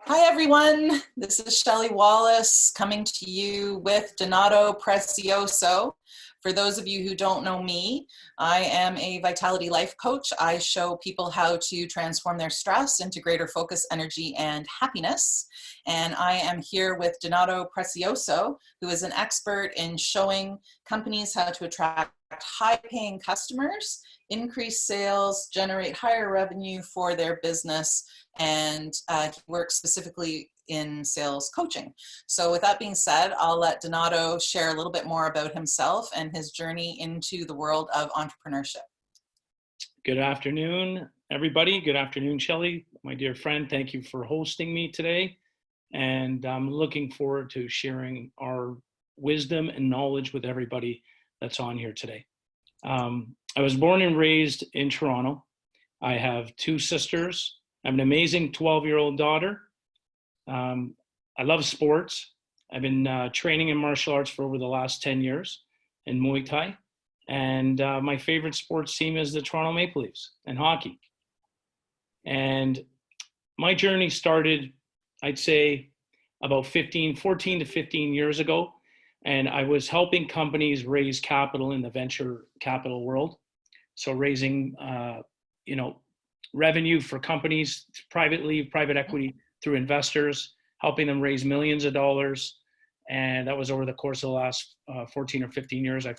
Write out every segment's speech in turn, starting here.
Hi everyone, this is Shelley Wallace coming to you with Donato Prezioso. For those of you who don't know me, I am a vitality life coach. I show people how to transform their stress into greater focus, energy, and happiness. And I am here with Donato Prezioso, who is an expert in showing companies how to attract high-paying customers, increase sales, generate higher revenue for their business, and he works specifically in sales coaching. So with that being said, I'll let Donato share a little bit more about himself and his journey into the world of entrepreneurship. Good afternoon, everybody. Good afternoon, Shelly, my dear friend. Thank you for hosting me today. And I'm looking forward to sharing our wisdom and knowledge with everybody that's on here today. I was born and raised in Toronto. I have two sisters. I have an amazing 12-year-old daughter. I love sports. I've been training in martial arts for over the last 10 years in Muay Thai. And my favorite sports team is the Toronto Maple Leafs and hockey. And my journey started, I'd say, about 14 to 15 years ago. And I was helping companies raise capital in the venture capital world. So raising, revenue for companies, private equity through investors, helping them raise millions of dollars. And that was over the course of the last 14 or 15 years. I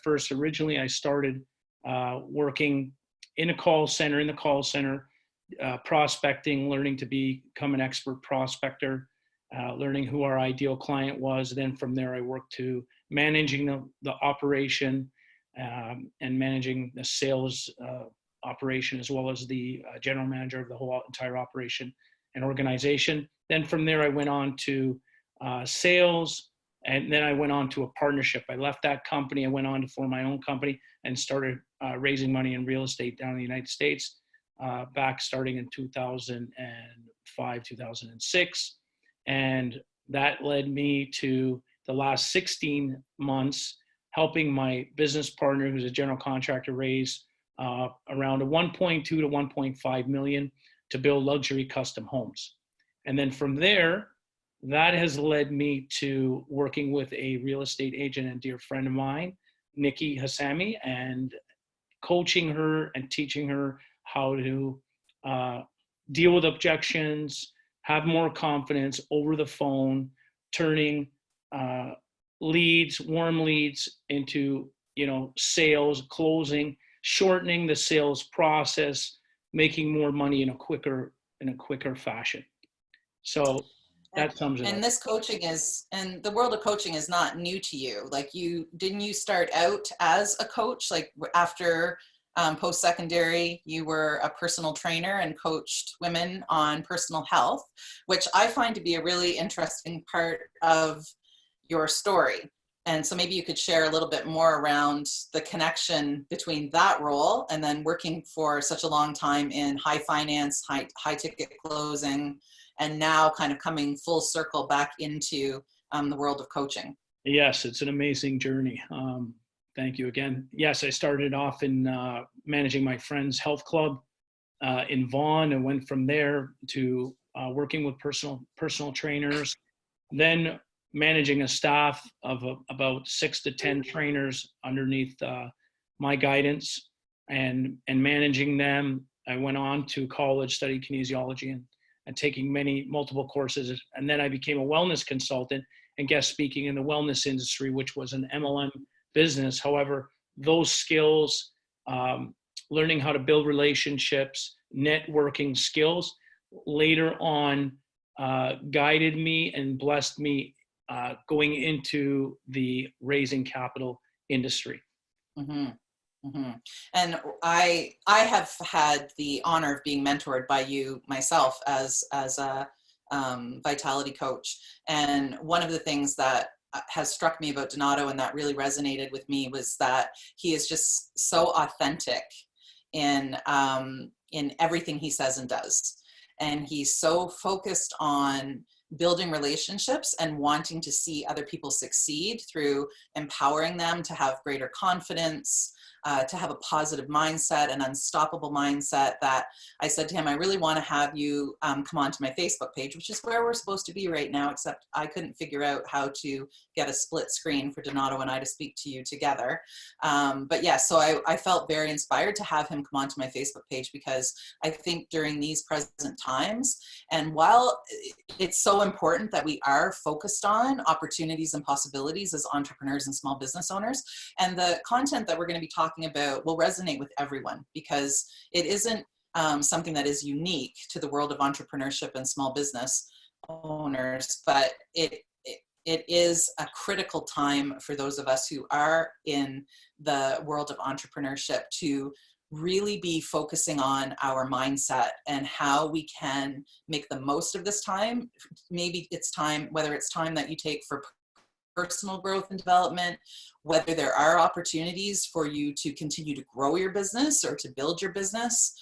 started working in a call center, prospecting, learning to become an expert prospector, learning who our ideal client was. Then from there, I worked to managing the operation and managing the sales operation, as well as the general manager of the whole entire operation and organization. Then from there, I went on to sales, and then I went on to a partnership. I left that company. I went on to form my own company and started raising money in real estate down in the United States, back starting in 2005, 2006. And that led me to the last 16 months helping my business partner, who's a general contractor, raise around a 1.2 to 1.5 million to build luxury custom homes. And then from there, that has led me to working with a real estate agent and dear friend of mine, Nikki Hassami, and coaching her and teaching her how to deal with objections, have more confidence over the phone, turning warm leads into, sales, closing, shortening the sales process, making more money in a quicker fashion. So that sums it up. And this coaching and the world of coaching is not new to you. Like didn't you start out as a coach? Like after post-secondary, you were a personal trainer and coached women on personal health, which I find to be a really interesting part of your story. And so maybe you could share a little bit more around the connection between that role and then working for such a long time in high finance, high ticket closing, and now kind of coming full circle back into the world of coaching. Yes, it's an amazing journey. Thank you again. Yes, I started off in managing my friend's health club in Vaughan, and went from there to working with personal trainers, then managing a staff of about 6 to 10 trainers underneath my guidance and managing them. I went on to college, studied kinesiology and taking multiple courses. And then I became a wellness consultant and guest speaking in the wellness industry, which was an MLM business. However, those skills, learning how to build relationships, networking skills, later on guided me and blessed me going into the raising capital industry. Mm-hmm. Mm-hmm. And I have had the honor of being mentored by you myself as a vitality coach. And one of the things that has struck me about Donato and that really resonated with me was that he is just so authentic in everything he says and does. And he's so focused on building relationships and wanting to see other people succeed through empowering them to have greater confidence, to have a positive mindset, an unstoppable mindset, that I said to him, I really want to have you come onto my Facebook page, which is where we're supposed to be right now, except I couldn't figure out how to get a split screen for Donato and I to speak to you together. But yeah, so I felt very inspired to have him come onto my Facebook page, because I think during these present times, and while it's so important that we are focused on opportunities and possibilities as entrepreneurs and small business owners, and the content that we're going to be talking about will resonate with everyone, because it isn't something that is unique to the world of entrepreneurship and small business owners, but it is a critical time for those of us who are in the world of entrepreneurship to really be focusing on our mindset and how we can make the most of this time. Maybe it's time, whether it's time that you take for personal growth and development, whether there are opportunities for you to continue to grow your business or to build your business,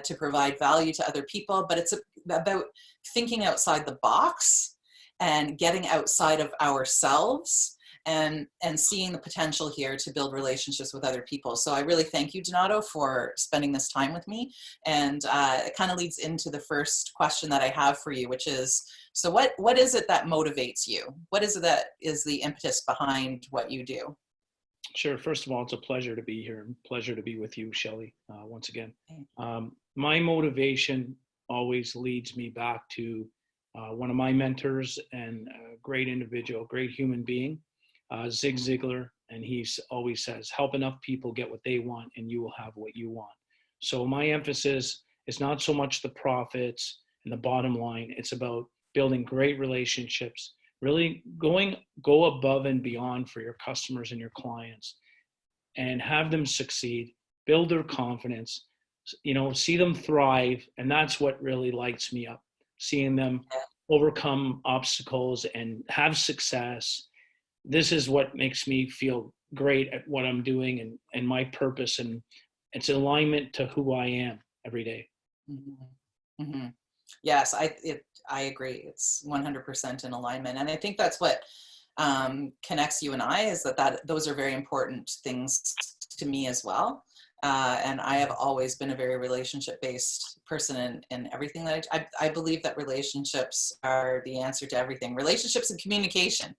to provide value to other people. But it's about thinking outside the box and getting outside of ourselves and seeing the potential here to build relationships with other people. So I really thank you, Donato, for spending this time with me. And it kind of leads into the first question that I have for you, which is, so what is it that motivates you? What is it that is the impetus behind what you do? Sure. First of all, it's a pleasure to be here. Pleasure to be with you, Shelley, once again. My motivation always leads me back to one of my mentors and a great individual, great human being, Zig Ziglar, and he always says, help enough people get what they want and you will have what you want. So my emphasis is not so much the profits and the bottom line. It's about building great relationships, really go above and beyond for your customers and your clients and have them succeed, build their confidence, see them thrive. And that's what really lights me up, seeing them overcome obstacles and have success. This is what makes me feel great at what I'm doing and my purpose, and it's alignment to who I am every day. Mm-hmm. Mm-hmm. Yes, I agree. It's 100% in alignment. And I think that's what connects you and I, is that those are very important things to me as well. And I have always been a very relationship-based person in everything that I believe that relationships are the answer to everything. Relationships and communication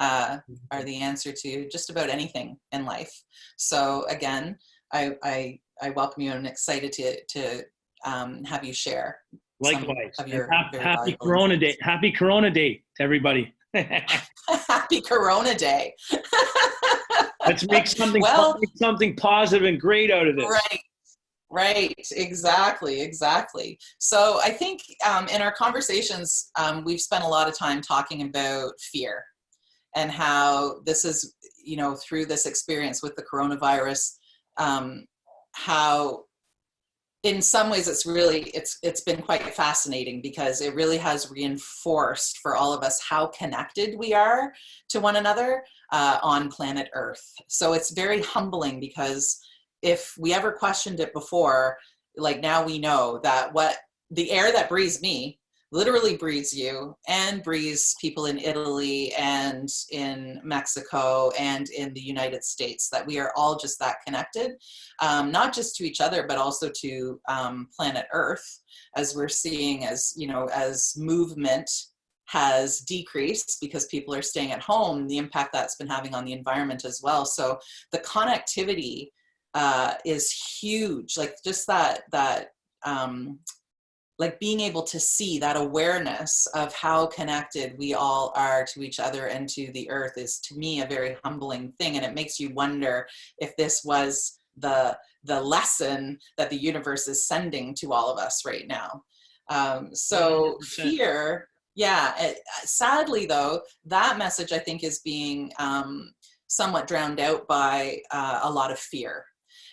are the answer to just about anything in life. So again, I welcome you, and I'm excited to have you share. Likewise. Of your happy Corona Day. Happy Corona Day to everybody. Happy Corona Day. Let's make something positive and great out of this. Right. Exactly. So I think in our conversations, we've spent a lot of time talking about fear and how this is, through this experience with the coronavirus, how in some ways it's been quite fascinating, because it really has reinforced for all of us how connected we are to one another on planet Earth. So it's very humbling, because if we ever questioned it before, like now we know that the air that breathes me literally breathes you and breathes people in Italy and in Mexico and in the United States, that we are all just that connected, not just to each other, but also to planet Earth, as we're seeing as movement has decreased because people are staying at home, the impact that's been having on the environment as well. So the connectivity is huge, like just that like being able to see that awareness of how connected we all are to each other and to the earth is, to me, a very humbling thing. And it makes you wonder if this was the lesson that the universe is sending to all of us right now. So 100%. Fear, sadly though, that message I think is being somewhat drowned out by a lot of fear.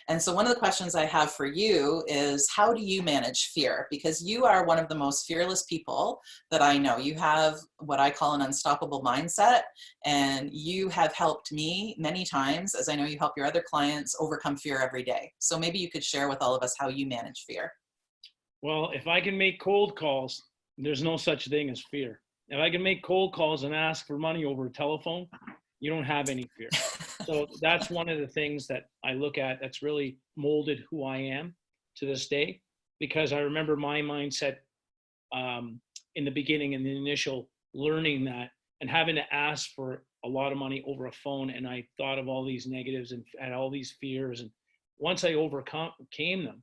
And so one of the questions I have for you is, how do you manage fear? Because you are one of the most fearless people that I know. You have what I call an unstoppable mindset, and you have helped me many times, as I know you help your other clients, overcome fear every day. So maybe you could share with all of us how you manage fear. Well, if I can make cold calls, there's no such thing as fear. If I can make cold calls and ask for money over a telephone, you don't have any fear. So that's one of the things that I look at that's really molded who I am to this day, because I remember my mindset in the beginning, in the initial learning that, and having to ask for a lot of money over a phone. And I thought of all these negatives and had all these fears. And once I overcame them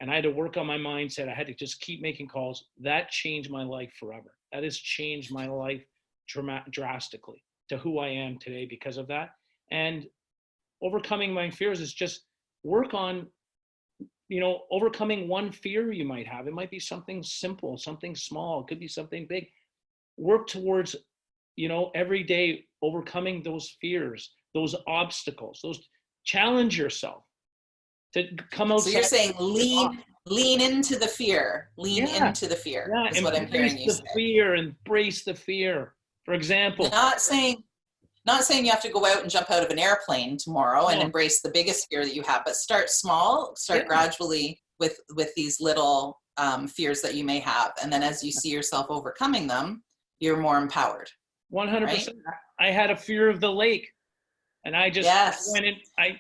and I had to work on my mindset, I had to just keep making calls. That changed my life forever. That has changed my life drastically to who I am today because of that. And overcoming my fears is just work on, overcoming one fear you might have. It might be something simple, something small. It could be something big. Work towards, every day overcoming those fears, those obstacles, challenge yourself to come out. So you're saying lean into the fear, into the fear is what I'm hearing you say. Embrace the fear. For example, not saying you have to go out and jump out of an airplane tomorrow and embrace the biggest fear that you have, but start small, gradually with these little fears that you may have. And then as you see yourself overcoming them, you're more empowered. 100%. Right? I had a fear of the lake, and I just I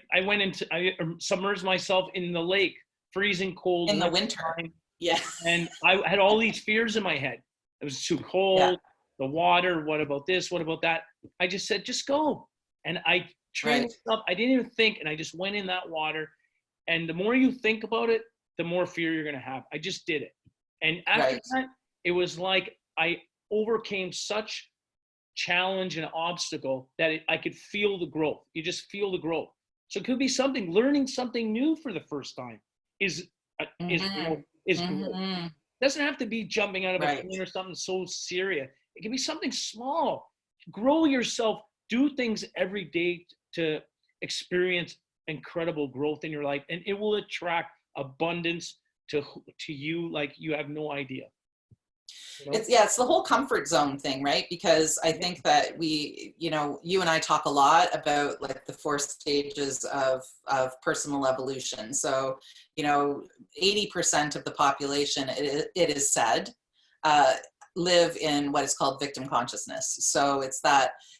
submerged myself in the lake, freezing cold in the winter. Yeah. And I had all these fears in my head. It was too cold, the water, what about this, what about that? I just said, just go. And I trained myself. I didn't even think, and I just went in that water. And the more you think about it, the more fear you're going to have. I just did it. And after that, it was like I overcame such challenge and obstacle that I could feel the growth. You just feel the growth. So it could be something, learning something new for the first time is growth. It doesn't have to be jumping out of a plane or something so serious. It can be something small. Grow yourself. Do things every day to experience incredible growth in your life, and it will attract abundance to you like you have no idea. It's the whole comfort zone thing, right? Because I think that we, you and I talk a lot about like the 4 stages of personal evolution. So, 80% of the population, it is said, live in what is called victim consciousness. So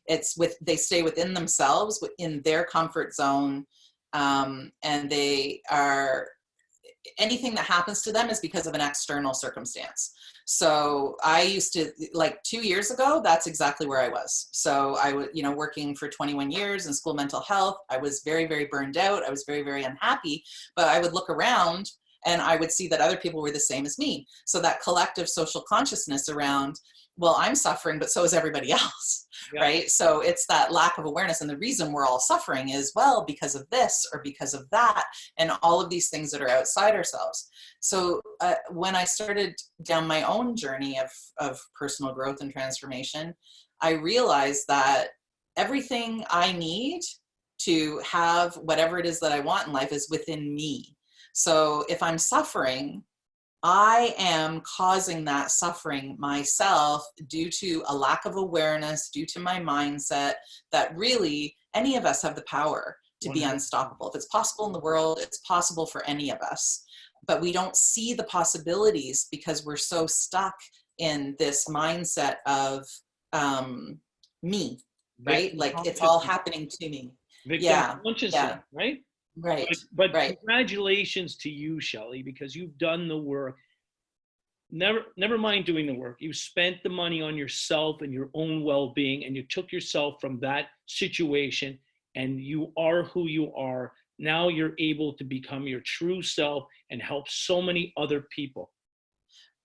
they stay within themselves, in their comfort zone, and they are, anything that happens to them is because of an external circumstance. So I used to, like 2 years ago, that's exactly where I was. So I was, working for 21 years in school mental health. I was very, very burned out. I was very, very unhappy, but I would look around and I would see that other people were the same as me. So that collective social consciousness around, well, I'm suffering, but so is everybody else, right? So it's that lack of awareness. And the reason we're all suffering is, well, because of this or because of that, and all of these things that are outside ourselves. So when I started down my own journey of personal growth and transformation, I realized that everything I need to have whatever it is that I want in life is within me. So if I'm suffering, I am causing that suffering myself due to a lack of awareness, due to my mindset, that really any of us have the power to be unstoppable. If it's possible in the world, it's possible for any of us. But we don't see the possibilities because we're so stuck in this mindset of me, right? Like it's all happening to me. Victim consciousness, right? Right. But congratulations to you, Shelly, because you've done the work. Never mind doing the work. You spent the money on yourself and your own well-being, and you took yourself from that situation, and you are who you are. Now you're able to become your true self and help so many other people.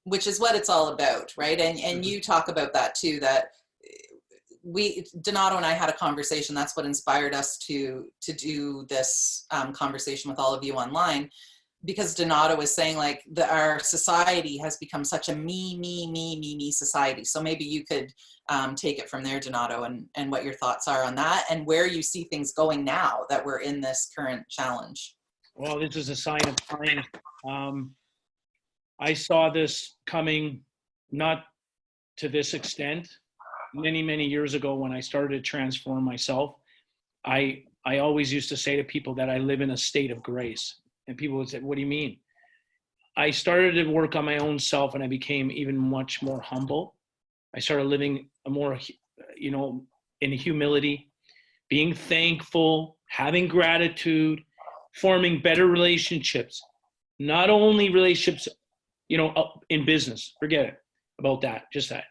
Which is what it's all about, right? And you talk about that too, that Donato and I had a conversation. That's what inspired us to do this conversation with all of you online, because Donato was saying like our society has become such a me society. So maybe you could take it from there, Donato, and what your thoughts are on that and where you see things going now that we're in this current challenge. Well, this is a sign of times. I saw this coming, not to this extent, many years ago when I started to transform myself. I always used to say to people that I live in a state of grace. And people would say, what do you mean? I started to work on my own self, and I became even much more humble. I started living a more, in humility, being thankful, having gratitude, forming better relationships, not only relationships, in business, forget it about that, just that.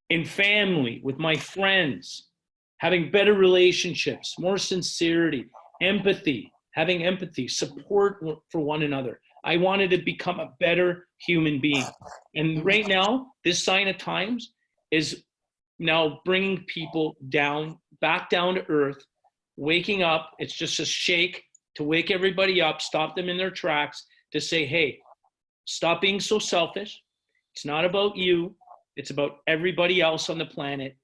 In family, with my friends, having better relationships, more sincerity, empathy, having empathy, support for one another. I wanted to become a better human being. And right now, this sign of times is now bringing people back down to earth, waking up. It's just a shake to wake everybody up, stop them in their tracks, to say, hey, stop being so selfish. It's not about you. It's about everybody else on the planet.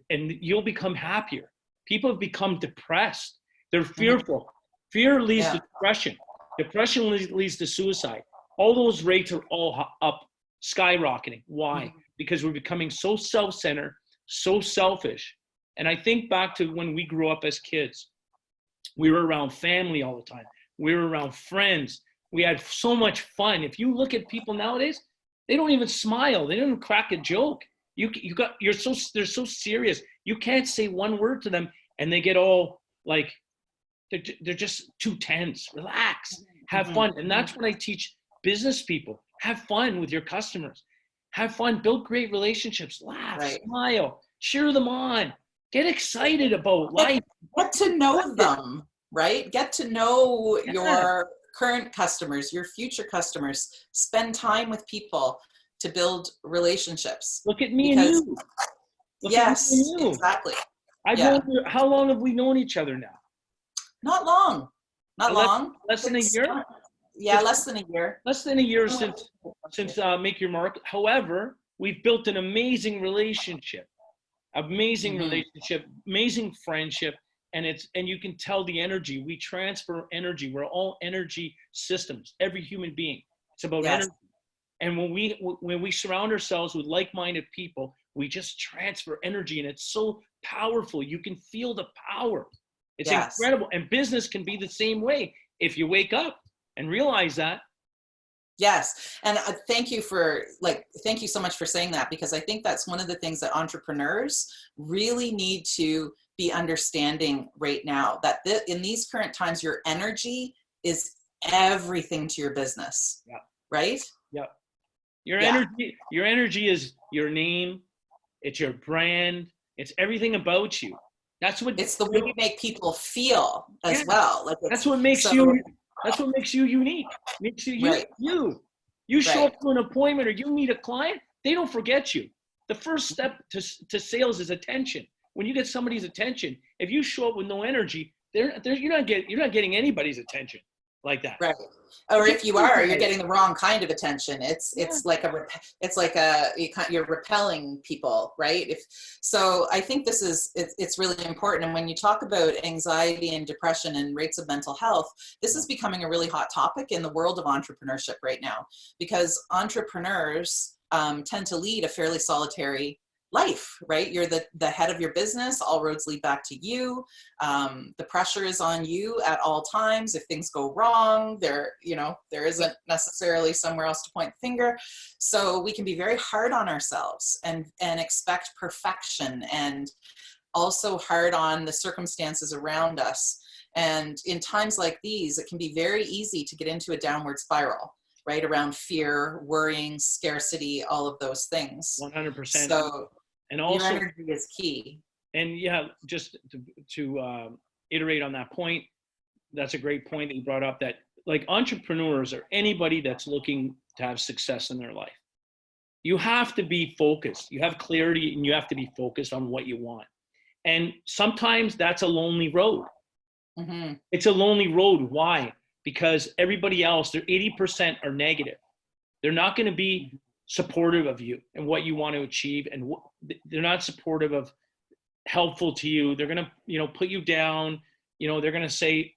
And you'll become happier. People have become depressed. They're fearful. Fear leads to depression. Depression leads to suicide. All those rates are all up, skyrocketing. Why? Because we're becoming so self-centered, so selfish. And I think back to when we grew up as kids. We were around family all the time. We were around friends. We had so much fun. If you look at people nowadays, they don't even smile. They don't even crack a joke. They're so serious. You can't say one word to them and they get all like, they're just too tense. Relax, have fun. And that's what I teach business people. Have fun with your customers. Have fun, build great relationships, laugh, smile, cheer them on, get excited about life. Get to know them, right? Get to know your current customers, your future customers. Spend time with people to build relationships. Look at me and you. Exactly. How long have we known each other now? Not long. Less than a year? Less than a year. Less than a year since Make Your Mark. However, we've built an amazing relationship, amazing friendship, and you can tell the energy. We transfer energy. We're all energy systems. Every human being. It's about energy. And when we surround ourselves with like-minded people, we just transfer energy, and it's so powerful. You can feel the power. It's incredible. And business can be the same way if you wake up and realize that. Yes. And thank you so much for saying that, because I think that's one of the things that entrepreneurs really need to be understanding right now, that in these current times, your energy is everything to your business. Yeah. Right? Yeah. Your energy is your name. It's your brand. It's everything about you. It's the way you make people feel as well. That's what makes you unique. Makes you you show up to an appointment or you meet a client, they don't forget you. The first step to sales is attention. When you get somebody's attention, if you show up with no energy, you're not getting anybody's attention like that. Right. Or if you are, you're getting the wrong kind of attention. You're repelling people, right? So I think it's really important. And when you talk about anxiety and depression and rates of mental health, this is becoming a really hot topic in the world of entrepreneurship right now, because entrepreneurs tend to lead a fairly solitary life, right? You're the head of your business. All roads lead back to you. The pressure is on you at all times. If things go wrong, there isn't necessarily somewhere else to point the finger. So we can be very hard on ourselves and expect perfection, and also hard on the circumstances around us. And in times like these, it can be very easy to get into a downward spiral, right? Around fear, worrying, scarcity, all of those things. 100%. So, and also, your energy is key. And just to iterate on that point, that's a great point that you brought up, that like entrepreneurs or anybody that's looking to have success in their life, you have to be focused. You have clarity and you have to be focused on what you want. And sometimes that's a lonely road. Mm-hmm. It's a lonely road. Why? Because everybody else, they're 80% are negative. They're not going to be supportive of you and what you want to achieve, and they're not supportive of helpful to you. They're going to put you down. They're going to say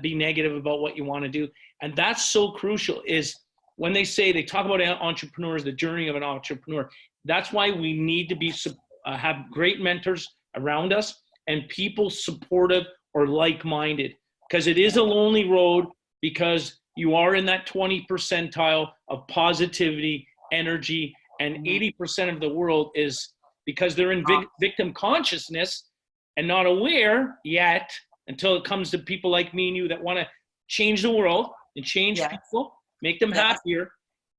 be negative about what you want to do. And that's so crucial, is when they talk about entrepreneurs, the journey of an entrepreneur. That's why we need to have great mentors around us and people supportive or like-minded, because it is a lonely road, because you are in that 20 percentile of positivity, energy, and 80% of the world is, because they're in victim consciousness, and not aware yet until it comes to people like me and you that want to change the world and change people, make them happier.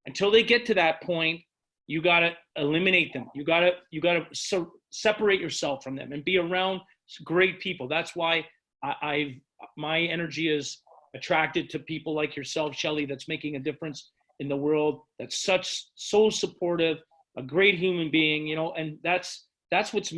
Until they get to that point, you got to eliminate them. You got to separate yourself from them and be around great people. That's why my energy is attracted to people like yourself, Shelly, that's making a difference in the world, that's so supportive, a great human being, you know, and that's what's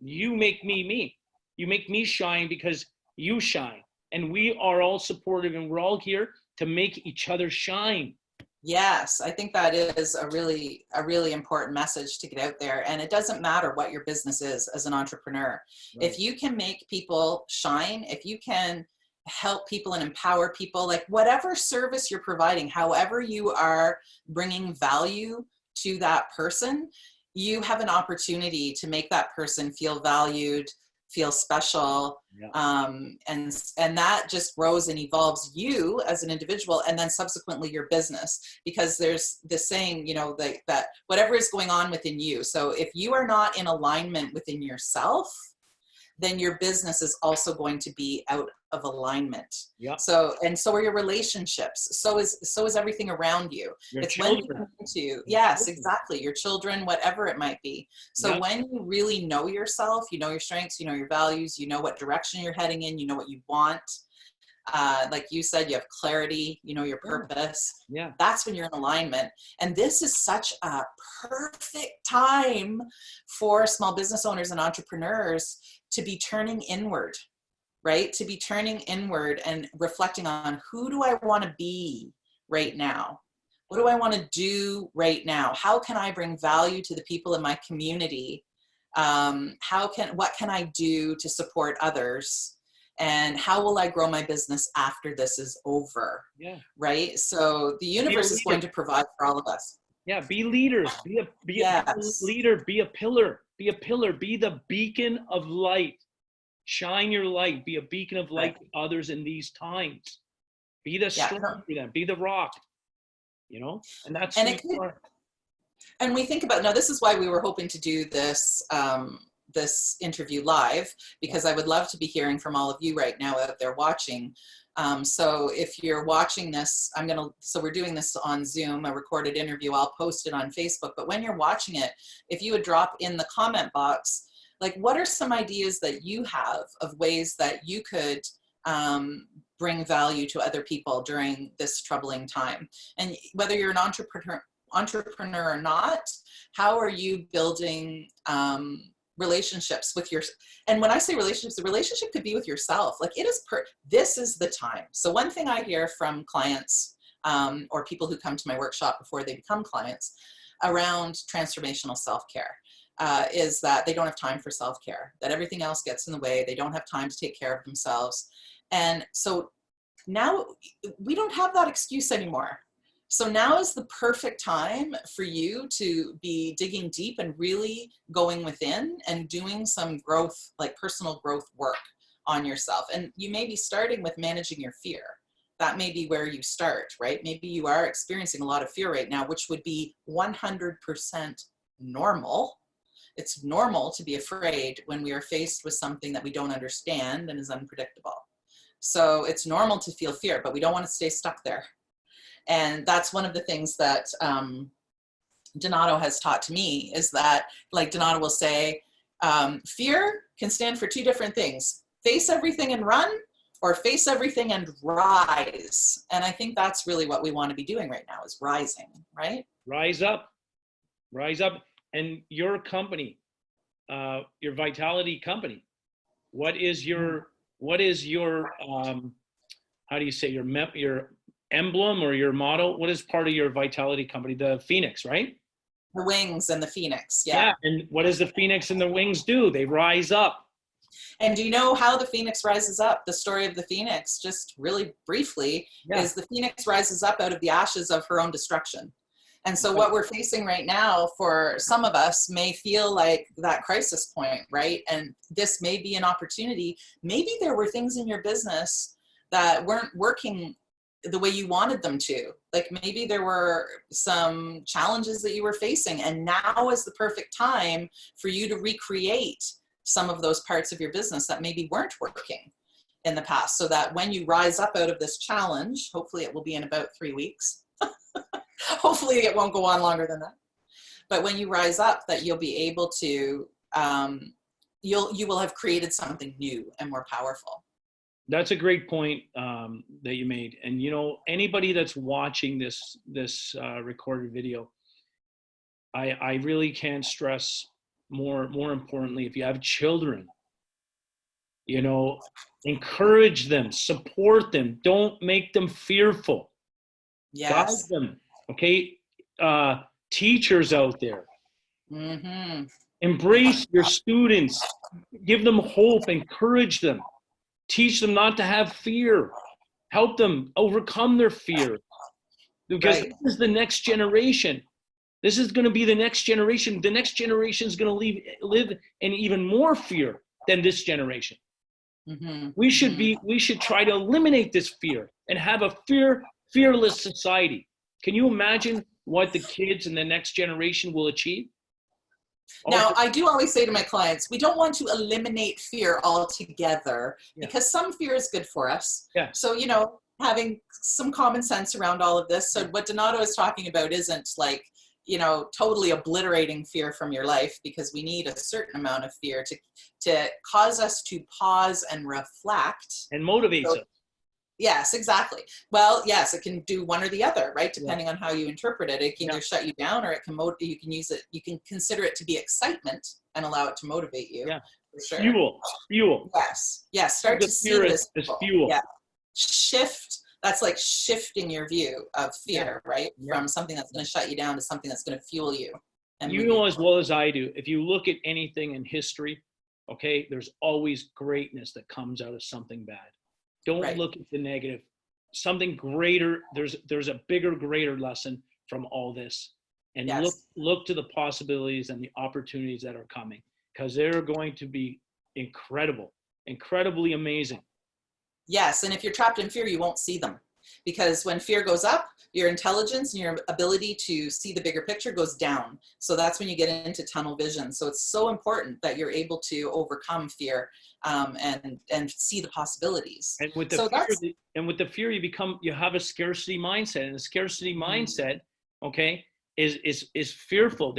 you make me me. You make me shine because you shine, and we are all supportive, and we're all here to make each other shine. Yes, I think that is a really important message to get out there. And it doesn't matter what your business is as an entrepreneur. Right. If you can make people shine, if you can help people and empower people, like whatever service you're providing, however you are bringing value to that person, you have an opportunity to make that person feel valued, feel special. And that just grows and evolves you as an individual, and then subsequently your business, because there's this saying, you know, that whatever is going on within you. So if you are not in alignment within yourself, then your business is also going to be out of alignment. So are your relationships. So is everything around you. Your it's children. when you come to, yes, exactly. Your children, whatever it might be. So when you really know yourself, you know your strengths, you know your values, you know what direction you're heading in, you know what you want. Like you said, you have clarity, you know your purpose. That's when you're in alignment. And this is such a perfect time for small business owners and entrepreneurs to be turning inward, right? To be turning inward and reflecting on, who do I want to be right now? What do I want to do right now? How can I bring value to the people in my community? What can I do to support others? And how will I grow my business after this is over? Right? So the universe is going to provide for all of us. Be leaders. Be a leader. Be a pillar. Be a pillar. Be the beacon of light. Shine your light. Be a beacon of light to others in these times. Be the strength for them. Be the rock. You know, and that's. And we think about, now this is why we were hoping to do this this interview live, because I would love to be hearing from all of you right now out there watching. So if you're watching this, we're doing this on Zoom, a recorded interview. I'll post it on Facebook, but when you're watching it, if you would drop in the comment box, like, what are some ideas that you have of ways that you could bring value to other people during this troubling time? And whether you're an entrepreneur or not, how are you building relationships with and when I say relationships, the relationship could be with yourself. Like, this is the time. So one thing I hear from clients or people who come to my workshop before they become clients around transformational self-care is that they don't have time for self-care, that everything else gets in the way. They don't have time to take care of themselves. And so now we don't have that excuse anymore. So now is the perfect time for you to be digging deep and really going within and doing some growth, like personal growth work on yourself. And you may be starting with managing your fear. That may be where you start, right? Maybe you are experiencing a lot of fear right now, which would be 100% normal. It's normal to be afraid when we are faced with something that we don't understand and is unpredictable. So it's normal to feel fear, but we don't want to stay stuck there. And that's one of the things that Donato has taught to me, is that, like Donato will say, fear can stand for two different things: face everything and run, or face everything and rise. And I think that's really what we want to be doing right now, is rising, right? Rise up. And your company, your Vitality company, what is your how do you say, your emblem or your motto? What is part of your Vitality company? The Phoenix, right? The wings and the Phoenix, yeah. And what does the Phoenix and the wings do? They rise up. And do you know how the Phoenix rises up? The story of the Phoenix, just really briefly, is the Phoenix rises up out of the ashes of her own destruction. And so what we're facing right now, for some of us, may feel like that crisis point, right? And this may be an opportunity. Maybe there were things in your business that weren't working the way you wanted them to. Like, maybe there were some challenges that you were facing, and now is the perfect time for you to recreate some of those parts of your business that maybe weren't working in the past, so that when you rise up out of this challenge, hopefully it will be in about 3 weeks. Hopefully it won't go on longer than that. But when you rise up, that you'll be able to, you will have created something new and more powerful. That's a great point that you made. And you know, anybody that's watching this recorded video, I really can't stress more importantly, if you have children, you know, encourage them, support them, don't make them fearful. Yes. Guide them. Okay. Teachers out there, embrace your students, give them hope, encourage them, teach them not to have fear, help them overcome their fear, because Right. this is the next generation. This is going to be the next generation. The next generation is going to live in even more fear than this generation. We should try to eliminate this fear and have a fearless society. Can you imagine what the kids in the next generation will achieve? Now, I do always say to my clients, we don't want to eliminate fear altogether, because some fear is good for us. Yeah. So, you know, having some common sense around all of this. So what Donato is talking about isn't like, you know, totally obliterating fear from your life, because we need a certain amount of fear to cause us to pause and reflect. And motivate us. Yes, exactly. Well, yes, it can do one or the other, right? Depending on how you interpret it. It can either shut you down, or it can you can use it, you can consider it to be excitement and allow it to motivate you. Yeah. For sure. Fuel. Yes. Yes. Start to see this fuel. Yeah. Shift. That's like shifting your view of fear, right? From something that's going to shut you down to something that's going to fuel you. And you know as well as I do, if you look at anything in history, okay, there's always greatness that comes out of something bad. Don't look at the negative. Something greater, there's a bigger, greater lesson from all this. And look to the possibilities and the opportunities that are coming, because they're going to be incredible, incredibly amazing. Yes, and if you're trapped in fear, you won't see them, because when fear goes up, your intelligence and your ability to see the bigger picture goes down. So that's when you get into tunnel vision. So it's so important that you're able to overcome fear and see the possibilities. And with the fear, you have a scarcity mindset, and the scarcity mindset, okay, is fearful.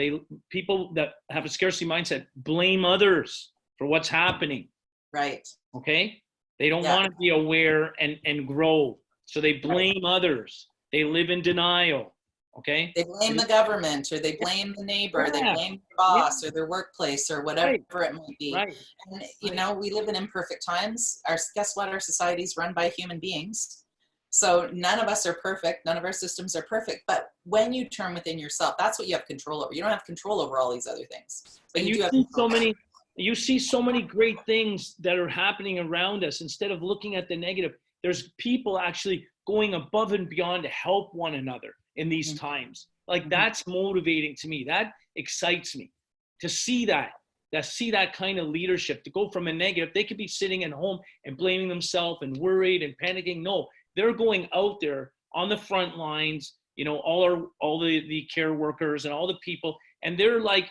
People that have a scarcity mindset blame others for what's happening. Right. Okay. They don't want to be aware and grow. So they blame others. They live in denial. Okay. They blame the government, or they blame the neighbor, they blame their boss or their workplace or whatever it might be. Right. And you know, we live in imperfect times. Guess what? Our society is run by human beings. So none of us are perfect. None of our systems are perfect. But when you turn within yourself, that's what you have control over. You don't have control over all these other things. But and you see so many great things that are happening around us. Instead of looking at the negative, there's people actually going above and beyond to help one another in these times. Like that's motivating to me. That excites me to see that kind of leadership, to go from a negative. They could be sitting at home and blaming themselves and worried and panicking. No, they're going out there on the front lines, you know, all the care workers and all the people. And they're like,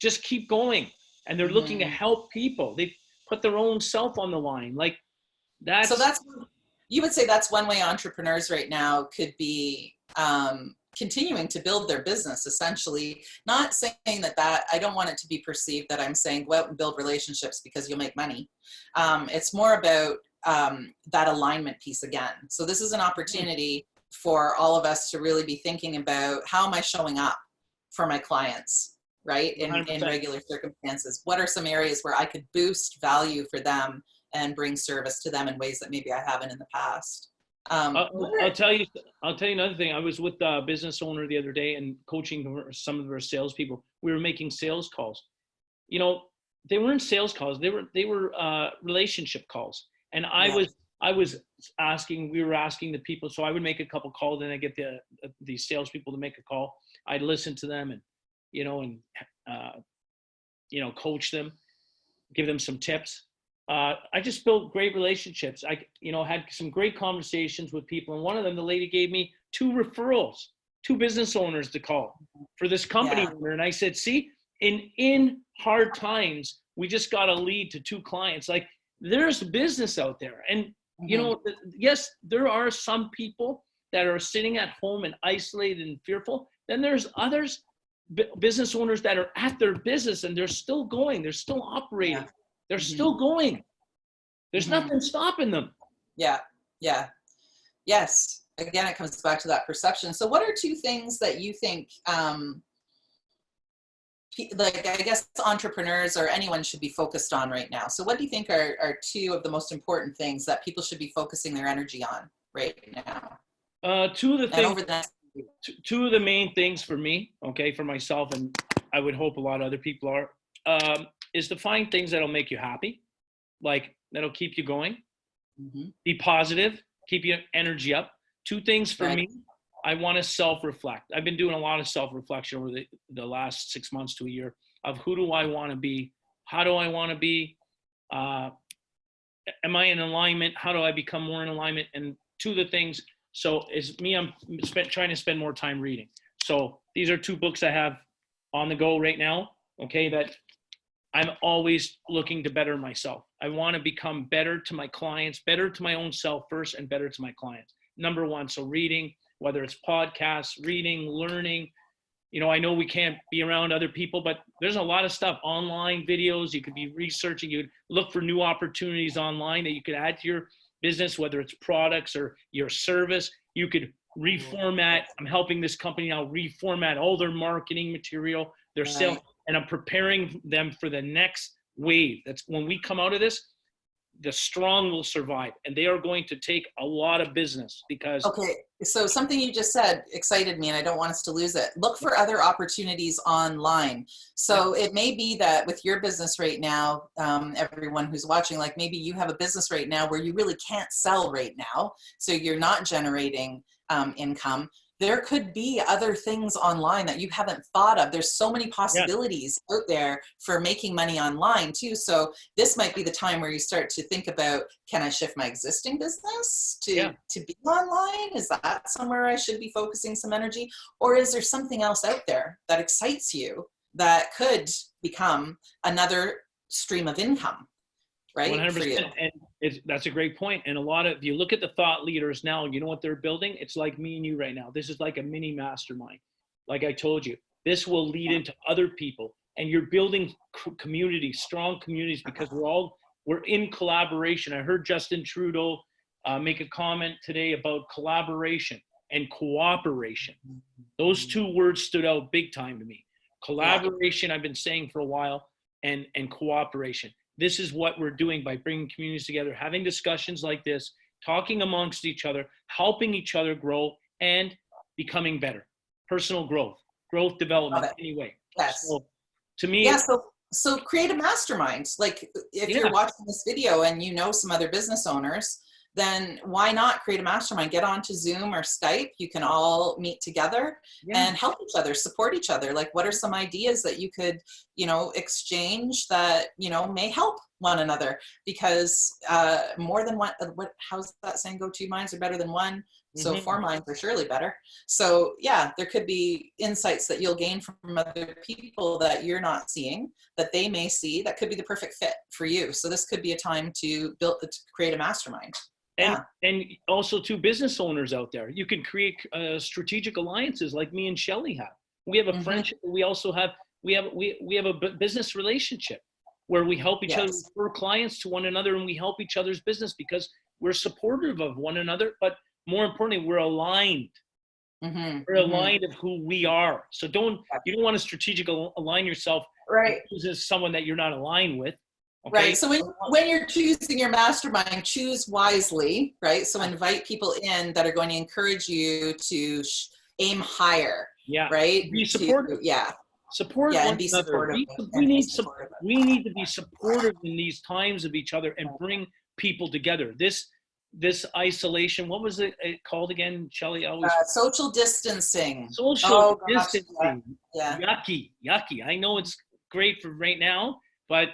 just keep going. And they're looking to help people. They put their own self on the line. Like that's. So you would say that's one way entrepreneurs right now could be continuing to build their business, essentially. Not saying that I don't want it to be perceived that I'm saying go out and build relationships because you'll make money. It's more about that alignment piece again. So this is an opportunity for all of us to really be thinking about, how am I showing up for my clients, right? In regular circumstances. What are some areas where I could boost value for them and bring service to them in ways that maybe I haven't in the past? I'll tell you another thing. I was with a business owner the other day and coaching some of their salespeople. We were making sales calls. You know, they weren't sales calls. They were relationship calls. And we were asking the people. So I would make a couple calls, then I get the salespeople to make a call. I'd listen to them and coach them, give them some tips. I just built great relationships. I had some great conversations with people. And one of them, the lady gave me 2 referrals, 2 business owners to call for this company owner. And I said, see, in hard times, we just got a lead to 2 clients. Like, there's business out there. And, you know, yes, there are some people that are sitting at home and isolated and fearful. Then there's others, business owners, that are at their business and they're still going. They're still operating. They're still going. There's nothing stopping them. Yeah. Yeah. Yes. Again, it comes back to that perception. So what are 2 things that you think, like, I guess entrepreneurs or anyone should be focused on right now? So what do you think are 2 of the most important things that people should be focusing their energy on right now? 2 of the things, over the next 2 of the main things for me, okay, for myself, and I would hope a lot of other people are, is to find things that'll make you happy, like that'll keep you going. Be positive, keep your energy up. 2 things for me. I want to self-reflect. I've been doing a lot of self-reflection over the last 6 months to a year of who do I want to be? How do I want to be? Am I in alignment? How do I become more in alignment? And 2 of the things, so is me, I'm trying to spend more time reading. So these are 2 books I have on the go right now, okay, that I'm always looking to better myself. I want to become better to my clients, better to my own self first, and better to my clients. Number 1, so reading, whether it's podcasts, reading, learning. You know, I know we can't be around other people, but there's a lot of stuff, online videos. You could be researching. You would look for new opportunities online that you could add to your business, whether it's products or your service. You could reformat. I'm helping this company now reformat all their marketing material, their sales, and I'm preparing them for the next wave. That's when we come out of this, the strong will survive, and they are going to take a lot of business because. Okay, so something you just said excited me, and I don't want us to lose it. Look for other opportunities online. So it may be that with your business right now, everyone who's watching, like maybe you have a business right now where you really can't sell right now, so you're not generating income. There could be other things online that you haven't thought of. There's so many possibilities out there for making money online too. So this might be the time where you start to think about, can I shift my existing business to be online? Is that somewhere I should be focusing some energy? Or is there something else out there that excites you that could become another stream of income? Right? 100%. And that's a great point. And a lot of, if you look at the thought leaders now, you know what they're building? It's like me and you right now. This is like a mini mastermind. Like I told you, this will lead into other people, and you're building communities, strong communities, because we're in collaboration. I heard Justin Trudeau make a comment today about collaboration and cooperation. Those 2 words stood out big time to me. Collaboration, I've been saying for a while, and cooperation. This is what we're doing by bringing communities together, having discussions like this, talking amongst each other, helping each other grow, and becoming better. Personal growth development anyway. Yes. So to me, so create a mastermind. Like if you're watching this video and you know some other business owners, then why not create a mastermind? Get onto Zoom or Skype. You can all meet together and help each other, support each other. Like, what are some ideas that you could, exchange that, may help one another? Because more than one, how's that saying go? 2 minds are better than one. So 4 minds are surely better. So yeah, there could be insights that you'll gain from other people that you're not seeing, that they may see, that could be the perfect fit for you. So this could be a time to create a mastermind. And also to business owners out there, you can create strategic alliances like me and Shelly have. We have a friendship. We also have we have a business relationship where we help each other, refer clients to one another, and we help each other's business because we're supportive of one another. But more importantly, we're aligned. We're aligned of who we are. So you don't want to strategically align yourself with someone that you're not aligned with. Okay. Right. So when you're choosing your mastermind, choose wisely, right? So invite people in that are going to encourage you to aim higher. Yeah. Right. Be supportive. Support one be another. supportive. We need to be supportive in these times of each other and bring people together. This isolation, what was it called again, Shelly? Social distancing. Social distancing. Yeah. Yucky. I know it's great for right now, but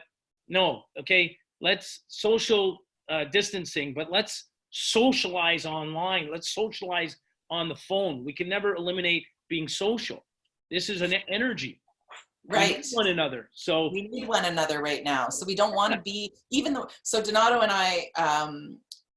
no, okay, let's social distancing, but let's socialize online. Let's socialize on the phone. We can never eliminate being social. This is an energy. We need Right. one another. So We need one another right now. So we don't want to be, even though, so Donato and I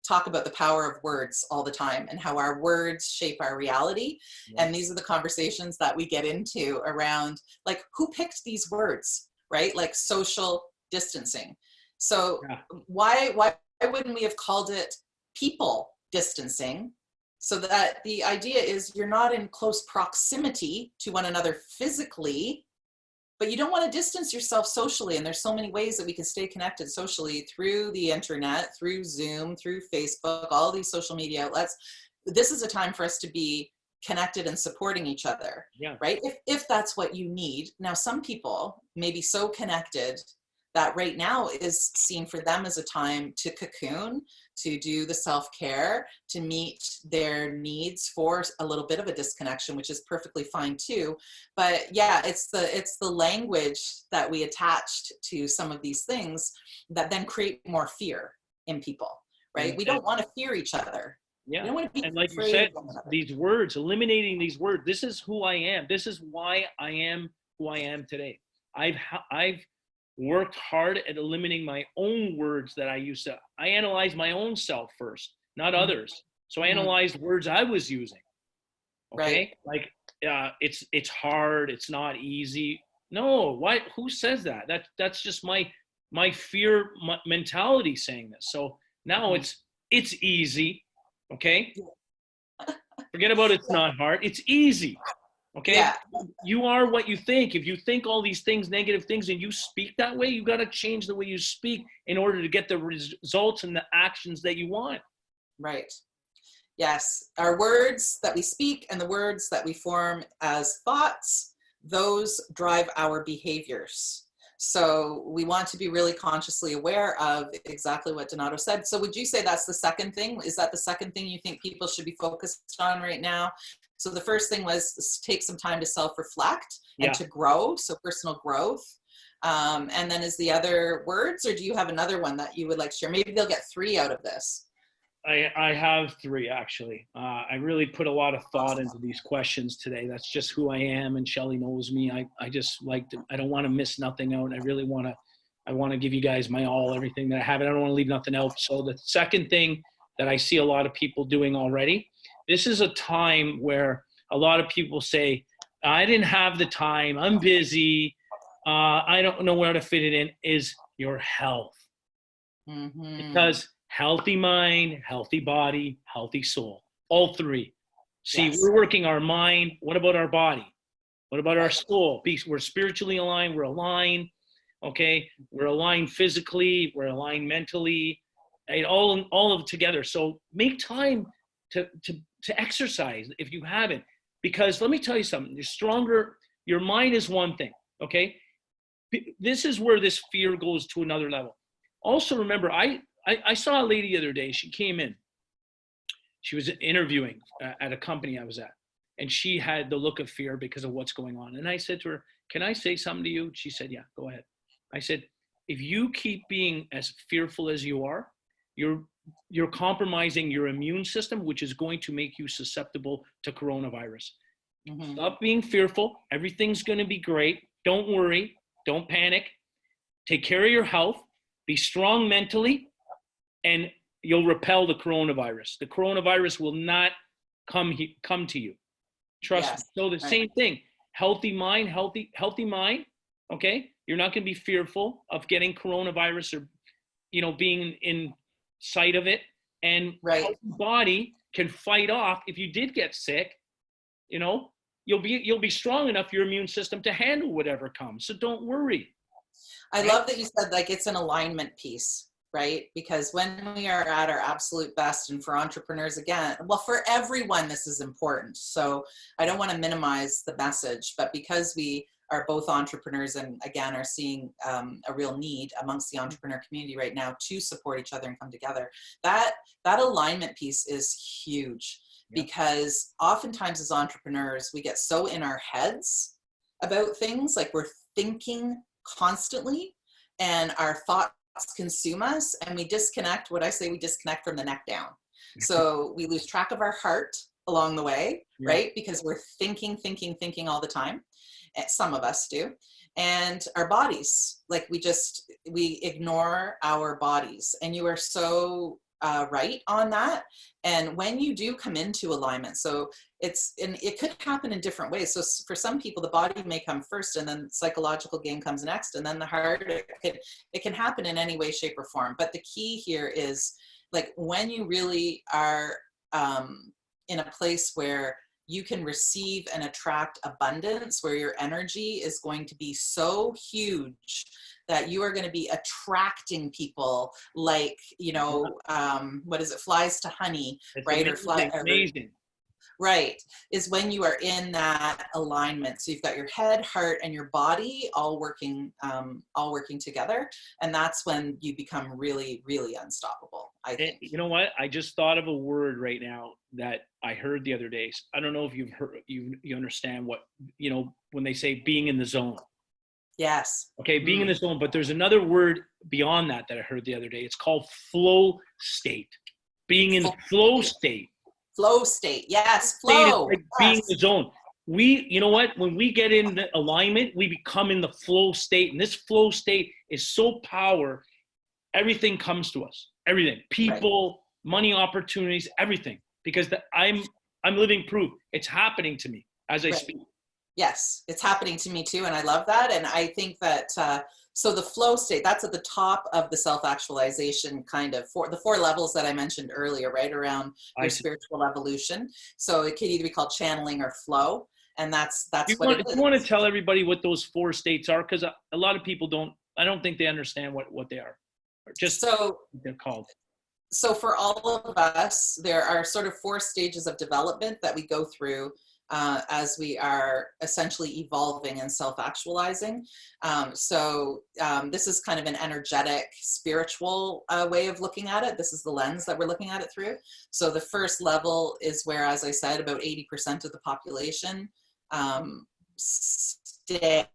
talk about the power of words all the time and how our words shape our reality. yeah. And these are the conversations that we get into around, like, who picked these words, right? Like social distancing. So Yeah. why wouldn't we have called it people distancing? So that the idea is you're not in close proximity to one another physically, but you don't want to distance yourself socially. And there's so many ways that we can stay connected socially through the internet, through Zoom, through Facebook, all these social media outlets. This is a time for us to be connected and supporting each other, Yeah. right? If that's what you need. Now, some people may be so connected that right now is seen for them as a time to cocoon, to do the self-care, to meet their needs for a little bit of a disconnection, which is perfectly fine too. But yeah, it's the language that we attached to some of these things that then create more fear in people, right? We don't want to fear each other. Yeah. We don't want to be and like you afraid said, of one another. these words, eliminating these words. This is who I am. This is why I am who I am today. I've worked hard at eliminating my own words that I used to. I analyzed my own self first, not others. So I analyzed words I was using. Okay, right. Like it's hard. It's not easy. No, why? Who says that? That's just my fear mentality saying this. So now it's easy. Okay, forget about it's not hard. It's easy. Okay, Yeah. you are what you think. If you think all these things, negative things, and you speak that way, you got to change the way you speak in order to get the results and the actions that you want. Right. Yes. Our words that we speak and the words that we form as thoughts, those drive our behaviors. So we want to be really consciously aware of exactly what Donato said. So would you say that's the second thing? Is that the second thing you think people should be focused on right now? So the first thing was take some time to self-reflect and to grow, so personal growth. And then is the other words, or do you have another one that you would like to share? Maybe they'll get 3 out of this. I have 3 actually. I really put a lot of thought into these questions today. That's just who I am, and Shelly knows me. I just like to, I don't want to miss nothing out. I really want to give you guys my all, everything that I have. I don't want to leave nothing out. So the second thing that I see a lot of people doing already, this is a time where a lot of people say, I didn't have the time, I'm busy, I don't know where to fit it in, is your health. Because healthy mind, healthy body, healthy soul, all 3. See, we're working our mind. What about our body? What about our soul? We're spiritually aligned. We're aligned. Okay, we're aligned physically. We're aligned mentally. And all of it together. So make time to exercise if you haven't. Because let me tell you something. You're stronger. Your mind is one thing. Okay, this is where this fear goes to another level. Also, remember, I saw a lady the other day. She came in. She was interviewing at a company I was at. And she had the look of fear because of what's going on. And I said to her, can I say something to you? She said, yeah, go ahead. I said, if you keep being as fearful as you are, you're compromising your immune system, which is going to make you susceptible to coronavirus. Stop being fearful. Everything's going to be great. Don't worry. Don't panic. Take care of your health. Be strong mentally, and you'll repel the coronavirus. The coronavirus will not come to you. Trust me. So the same thing. Healthy mind, healthy mind. Okay, you're not going to be fearful of getting coronavirus or, being in sight of it. And healthy body can fight off if you did get sick. You'll be strong enough, your immune system, to handle whatever comes. So don't worry. I love that you said, like, it's an alignment piece, right? Because when we are at our absolute best, and for entrepreneurs, again, well, for everyone, this is important. So I don't want to minimize the message, but because we are both entrepreneurs and, again, are seeing a real need amongst the entrepreneur community right now to support each other and come together, that alignment piece is huge. Because oftentimes as entrepreneurs, we get so in our heads about things, like we're thinking constantly, and our thoughts consume us, and we disconnect. What I say, we disconnect from the neck down. So we lose track of our heart along the way, Yeah. right? Because we're thinking all the time. Some of us do. And our bodies, like we ignore our bodies. And you are so right on that. And when you do come into alignment, so it could happen in different ways. So for some people, the body may come first, and then psychological game comes next, and then the heart. It can happen in any way, shape, or form. But the key here is, like, when you really are in a place where you can receive and attract abundance, where your energy is going to be so huge that you are going to be attracting people like, what is it? Flies to honey, It's right? amazing. Right, is when you are in that alignment. So you've got your head, heart, and your body all working together. And that's when you become really, really unstoppable, I think. You know what? I just thought of a word right now that I heard the other day. I don't know if you've heard, you understand what, when they say being in the zone. Yes. Okay, being in the zone. But there's another word beyond that I heard the other day. It's called flow state. Being in flow state. Flow state. Yes. Flow. Like being in the zone. You know what? When we get in the alignment, we become in the flow state. And this flow state is so powerful. Everything comes to us. Everything. People, money, opportunities, everything. Because I'm living proof. It's happening to me as I speak. Yes, it's happening to me too. And I love that. And I think that, so the flow state, that's at the top of the self-actualization kind of the four levels that I mentioned earlier, right around your spiritual evolution. So it could either be called channeling or flow. And that's what it is. You want to tell everybody what those 4 states are? Because a lot of people I don't think they understand what they are. Or just so they're called. So for all of us, there are sort of 4 stages of development that we go through as we are essentially evolving and self-actualizing. This is kind of an energetic, spiritual way of looking at it. This is the lens that we're looking at it through. So the first level is where, as I said, about 80% of the population stay.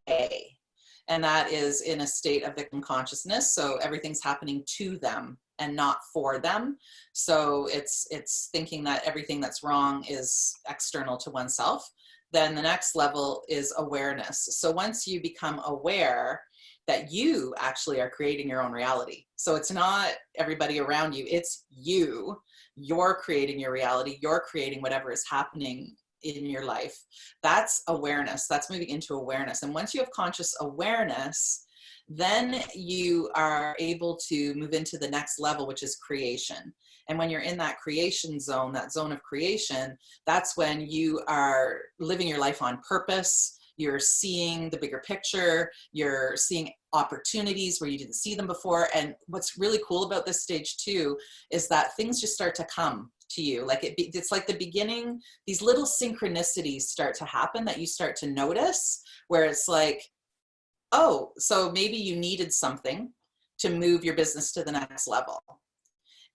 And that is in a state of victim consciousness. So everything's happening to them and not for them. So it's thinking that everything that's wrong is external to oneself. Then the next level is awareness. So once you become aware that you actually are creating your own reality. So it's not everybody around you, it's you. You're creating your reality. You're creating whatever is happening in your life. That's awareness. That's moving into awareness. And once you have conscious awareness, then you are able to move into the next level, which is creation. And when you're in that creation zone, that zone of creation, that's when you are living your life on purpose. You're seeing the bigger picture. You're seeing opportunities where you didn't see them before. And what's really cool about this stage too, is that things just start to come to you. Like it's like the beginning, these little synchronicities start to happen that you start to notice, where it's like, oh, so maybe you needed something to move your business to the next level.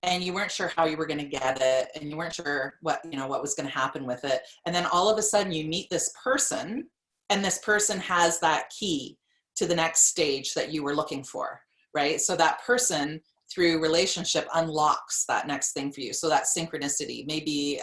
And you weren't sure how you were going to get it. And you weren't sure what was going to happen with it. And then all of a sudden you meet this person, and this person has that key to the next stage that you were looking for, right? So that person through relationship unlocks that next thing for you. So that synchronicity, maybe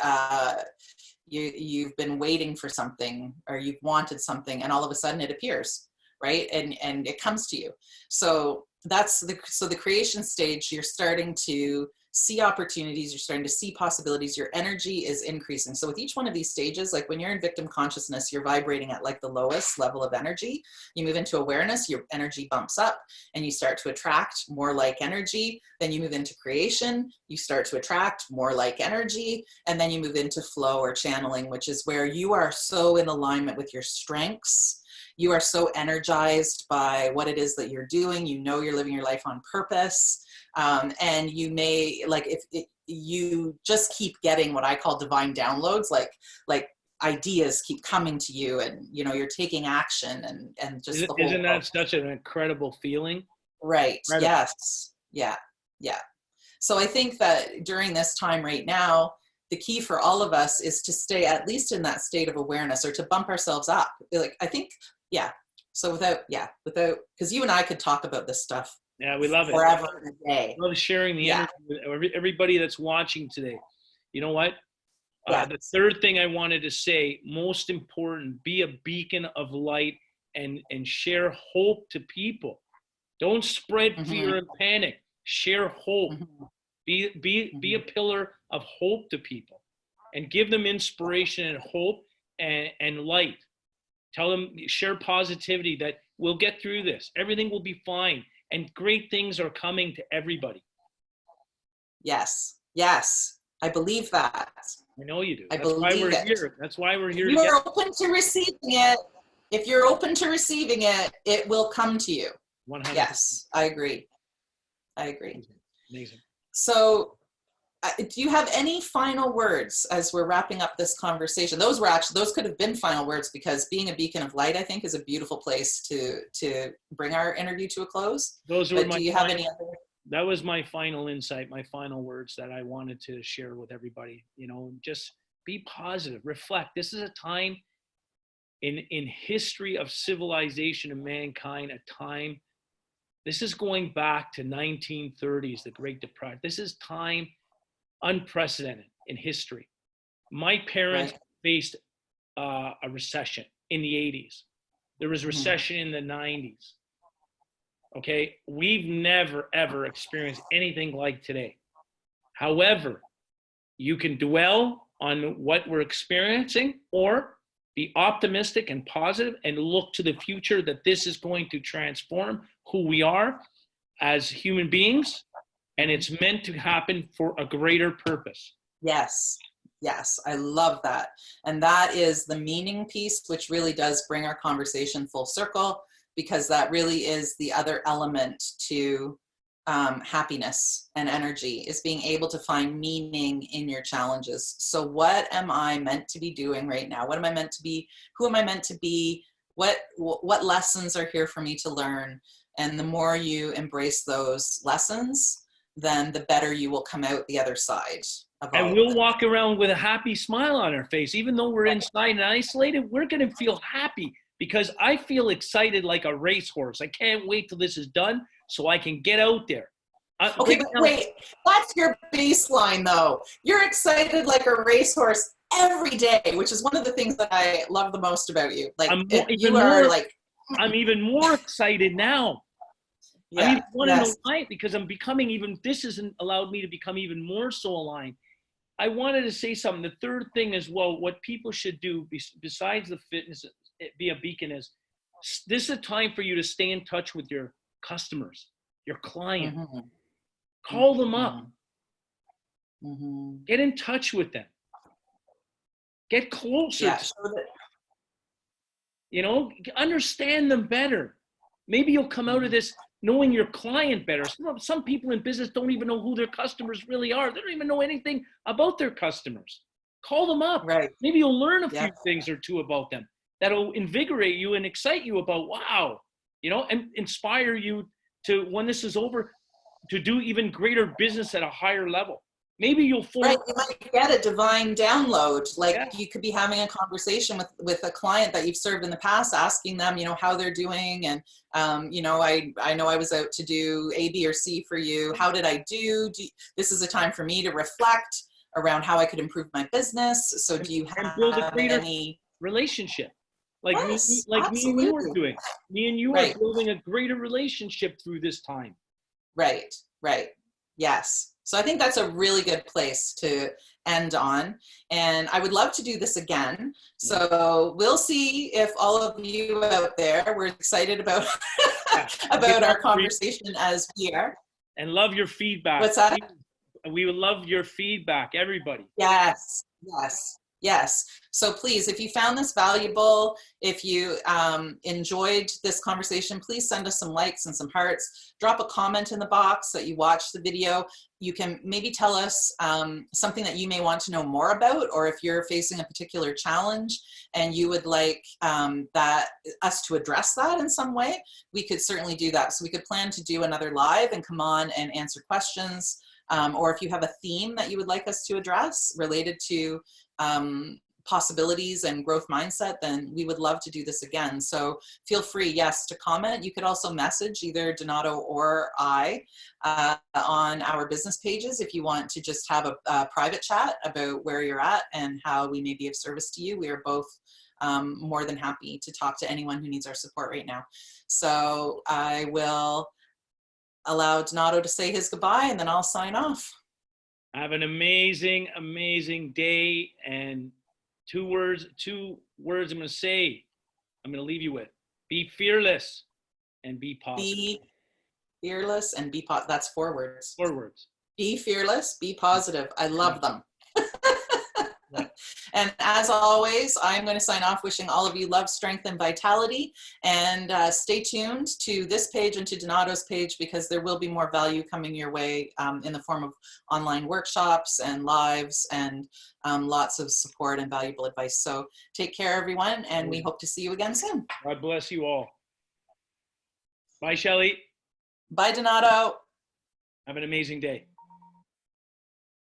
you've been waiting for something, or you've wanted something, and all of a sudden it appears, right? And it comes to you. So that's the creation stage. You're starting to see opportunities, you're starting to see possibilities, your energy is increasing. So with each one of these stages, like when you're in victim consciousness, you're vibrating at like the lowest level of energy. You move into awareness, your energy bumps up and you start to attract more like energy. Then you move into creation, you start to attract more like energy. And then you move into flow or channeling, which is where you are so in alignment with your strengths. You are so energized by what it is that you're doing. You know you're living your life on purpose. And you may, like, you just keep getting what I call divine downloads, like ideas keep coming to you, and, you're taking action and just the whole. Isn't that such an incredible feeling? Right. Incredible. Yes. Yeah. Yeah. So I think that during this time right now, the key for all of us is to stay at least in that state of awareness, or to bump ourselves up. Like, I think, yeah. So without, because you and I could talk about this stuff. Yeah, we love it. Forever and a day. I love sharing the energy with everybody that's watching today. You know what? The third thing I wanted to say, most important, be a beacon of light and share hope to people. Don't spread fear and panic. Share hope. Be a pillar of hope to people and give them inspiration and hope and light. Tell them, share positivity that we'll get through this. Everything will be fine. And great things are coming to everybody. Yes. Yes. I believe that. I know you do. I That's why we're here. That's why we're here. You're open to receiving it. If you're open to receiving it, it will come to you. 100%. Yes, I agree. I agree. Amazing. So, do you have any final words as we're wrapping up this conversation? Those could have been final words, because being a beacon of light, I think, is a beautiful place to bring our interview to a close. Those were do you have any other? That was my final insight, my final words that I wanted to share with everybody. You know, just be positive, reflect. This is a time in history of civilization and mankind, a time, this is going back to 1930s, the Great Depression. This is time unprecedented in history. My parents faced a recession in the 80s. There was recession in the 90s. Okay, we've never, ever experienced anything like today. However, you can dwell on what we're experiencing or be optimistic and positive and look to the future, that this is going to transform who we are as human beings, and it's meant to happen for a greater purpose. Yes. Yes, I love that. And that is the meaning piece, which really does bring our conversation full circle, because that really is the other element to happiness and energy, is being able to find meaning in your challenges. So what am I meant to be doing right now? What am I meant to be? Who am I meant to be? What lessons are here for me to learn? And the more you embrace those lessons, then the better you will come out the other side. And we'll walk around with a happy smile on our face. Even though we're inside and isolated, we're going to feel happy, because I feel excited like a racehorse. I can't wait till this is done so I can get out there. Okay, but wait, that's your baseline though. You're excited like a racehorse every day, which is one of the things that I love the most about you. Like I'm even more excited now. Yeah, I want to know why, because I'm becoming even, this hasn't allowed me to become even more so aligned. I wanted to say something. The third thing as well, what people should do besides the fitness, be a beacon, is this is a time for you to stay in touch with your customers, your client. Call them up. Get in touch with them. Get closer. Yeah, you know, understand them better. Maybe you'll come out of this knowing your client better. Some people in business don't even know who their customers really are. They don't even know anything about their customers. Call them up. Right. Maybe you'll learn a few things or two about them that'll invigorate you and excite you about, wow, you know, and inspire you to, when this is over, to do even greater business at a higher level. Maybe you'll form. Right, you might get a divine download. Like you could be having a conversation with a client that you've served in the past, asking them, you know, how they're doing. And, you know, I know I was out to do A, B, or C for you. How did I do? This is a time for me to reflect around how I could improve my business. So do you have any relationship? Like me and you are doing. Me and you are building a greater relationship through this time. Right, right. Yes. So I think that's a really good place to end on. And I would love to do this again. So we'll see if all of you out there were excited about, about our conversation as we are. And love your feedback. What's that? We would love your feedback, everybody. Yes, yes. Yes. So please, if you found this valuable, if you enjoyed this conversation, please send us some likes and some hearts. Drop a comment in the box that you watched the video. You can maybe tell us something that you may want to know more about, or if you're facing a particular challenge and you would like us to address that in some way, we could certainly do that. So we could plan to do another live and come on and answer questions. Or if you have a theme that you would like us to address related to possibilities and growth mindset, then we would love to do this again. So feel free, yes, to comment. You could also message either Donato or I on our business pages if you want to just have a private chat about where you're at and how we may be of service to you. We are both more than happy to talk to anyone who needs our support right now. So I will allow Donato to say his goodbye and then I'll sign off. Have an amazing, amazing day. And two words I'm going to say, I'm going to leave you with: be fearless and be positive. Be fearless and be positive. That's 4 words. 4 words. Be fearless, be positive. I love them. Yeah. And as always, I'm going to sign off wishing all of you love, strength, and vitality. And stay tuned to this page and to Donato's page, because there will be more value coming your way in the form of online workshops and lives and lots of support and valuable advice. So take care, everyone, and we hope to see you again soon. God bless you all. Bye, Shelly. Bye, Donato. Have an amazing day.